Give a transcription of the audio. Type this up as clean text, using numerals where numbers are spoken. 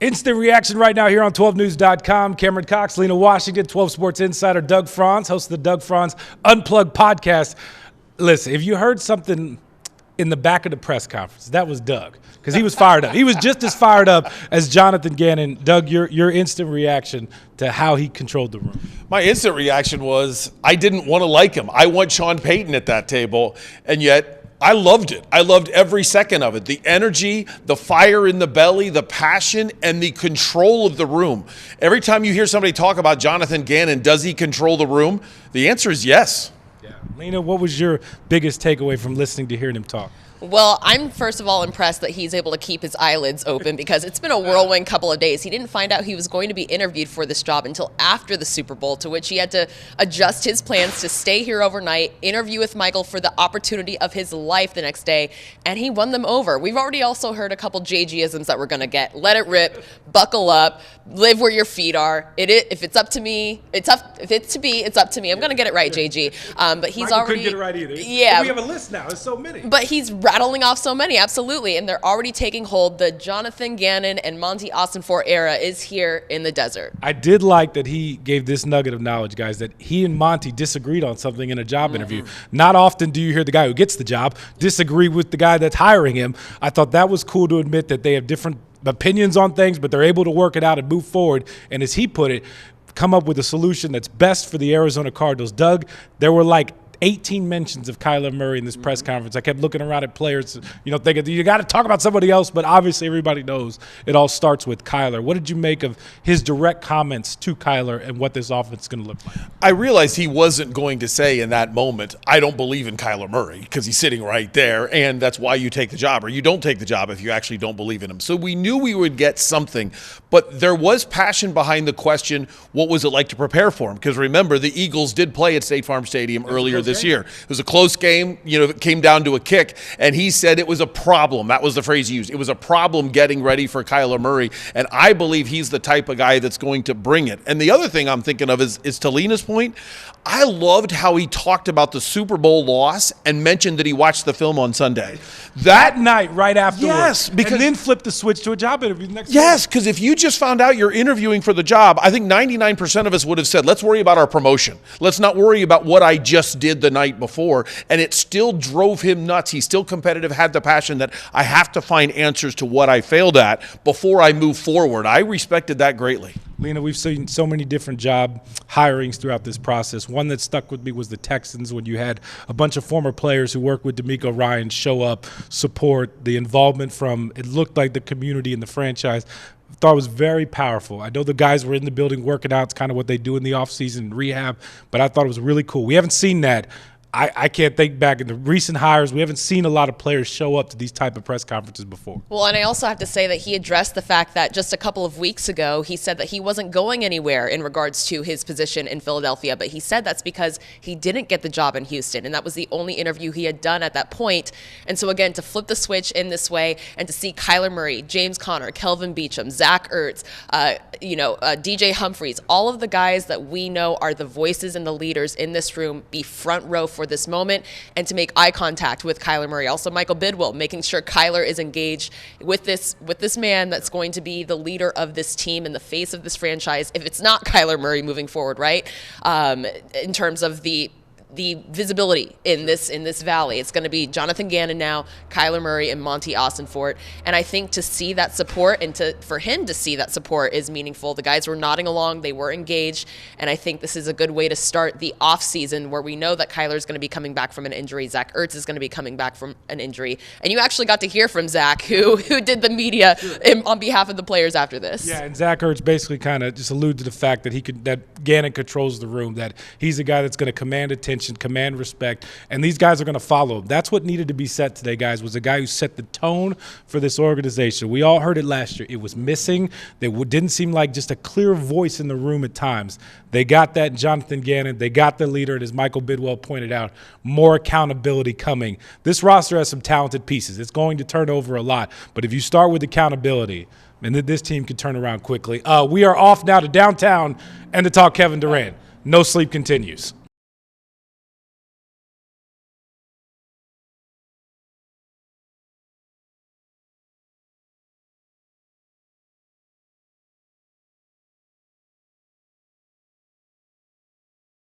Instant reaction right now here on 12news.com. Cameron Cox, Lena Washington, 12 Sports Insider Doug Franz, host of the Doug Franz Unplugged podcast. Listen, if you heard something in the back of the press conference, that was Doug, because he was fired up. He was just as fired up as Jonathan Gannon. Doug, your instant reaction to how he controlled the room. My instant reaction was I didn't want to like him. I want Sean Payton at that table, and yet I loved it. I loved every second of it. The energy, the fire in the belly, the passion, and the control of the room. Every time you hear somebody talk about Jonathan Gannon, does he control the room? The answer is yes. Yeah. Lena, what was your biggest takeaway from listening to hearing him talk? Well, I'm first of all impressed that he's able to keep his eyelids open because it's been a whirlwind couple of days. He didn't find out he was going to be interviewed for this job until after the Super Bowl, to which he had to adjust his plans to stay here overnight, interview with Michael for the opportunity of his life the next day, and he won them over. We've already also heard a couple JG-isms that we're going to get. Let it rip, buckle up, live where your feet are. If it's up to me, it's up. If it's to be, it's up to me. I'm going to get it right, JG. But he's Michael already couldn't get it right either. Yeah, we have a list now. There's so many. But he's rattling off so many, absolutely, and they're already taking hold. The Jonathan Gannon and Monty Austin-Fort era is here in the desert. I did like that he gave this nugget of knowledge, guys, that he and Monty disagreed on something in a job interview. Not often do you hear the guy who gets the job disagree with the guy that's hiring him. I thought that was cool to admit that they have different opinions on things, but they're able to work it out and move forward. And as he put it, come up with a solution that's best for the Arizona Cardinals. Doug, there were like 18 mentions of Kyler Murray in this press conference. I kept looking around at players, thinking you got to talk about somebody else, but obviously everybody knows it all starts with Kyler. What did you make of his direct comments to Kyler and what this offense is going to look like? I realized he wasn't going to say in that moment, I don't believe in Kyler Murray, because he's sitting right there, and that's why you take the job, or you don't take the job if you actually don't believe in him. So we knew we would get something, but there was passion behind the question, what was it like to prepare for him? Because remember, the Eagles did play at State Farm Stadium earlier this year. It was a close game. It came down to a kick, and he said it was a problem. That was the phrase he used. It was a problem getting ready for Kyler Murray, and I believe he's the type of guy that's going to bring it. And the other thing I'm thinking of is to Lena's point, I loved how he talked about the Super Bowl loss and mentioned that he watched the film on Sunday. That night, right afterwards. Yes, because and then flipped the switch to a job interview the next day. Yes, because if you just found out you're interviewing for the job, I think 99% of us would have said, let's worry about our promotion. Let's not worry about what I just did the night before. And it still drove him nuts. He's still competitive, had the passion that I have to find answers to what I failed at before I move forward. I respected that greatly. Lena, we've seen so many different job hirings throughout this process. One that stuck with me was the Texans, when you had a bunch of former players who worked with DeMeco Ryans show up, support, the involvement from, it looked like the community and the franchise. I thought it was very powerful. I know the guys were in the building working out. It's kind of what they do in the offseason, rehab, but I thought it was really cool. We haven't seen that. I can't think back in the recent hires. We haven't seen a lot of players show up to these type of press conferences before. Well, and I also have to say that he addressed the fact that just a couple of weeks ago, he said that he wasn't going anywhere in regards to his position in Philadelphia, but he said that's because he didn't get the job in Houston, and that was the only interview he had done at that point. And so again, to flip the switch in this way and to see Kyler Murray, James Conner, Kelvin Beachum, Zach Ertz, DJ Humphries, all of the guys that we know are the voices and the leaders in this room be front row for this moment, and to make eye contact with Kyler Murray. Also Michael Bidwill, making sure Kyler is engaged with this man that's going to be the leader of this team and the face of this franchise, if it's not Kyler Murray moving forward, right? In terms of the visibility in this valley. It's going to be Jonathan Gannon now, Kyler Murray, and Monty Austin-Fort. And I think to see that support and for him to see that support is meaningful. The guys were nodding along. They were engaged. And I think this is a good way to start the offseason, where we know that Kyler is going to be coming back from an injury. Zach Ertz is going to be coming back from an injury. And you actually got to hear from Zach, who did the media on behalf of the players after this. Yeah, and Zach Ertz basically kind of just alluded to the fact that that Gannon controls the room, that he's a guy that's going to command attention, command respect, and these guys are going to follow him. That's what needed to be said today, guys, was a guy who set the tone for this organization. We all heard it last year. It was missing. There didn't seem like just a clear voice in the room at times. They got that in Jonathan Gannon. They got the leader, and as Michael Bidwill pointed out, more accountability coming. This roster has some talented pieces. It's going to turn over a lot, but if you start with accountability, and this team can turn around quickly. We are off now to downtown and to talk Kevin Durant. No sleep continues.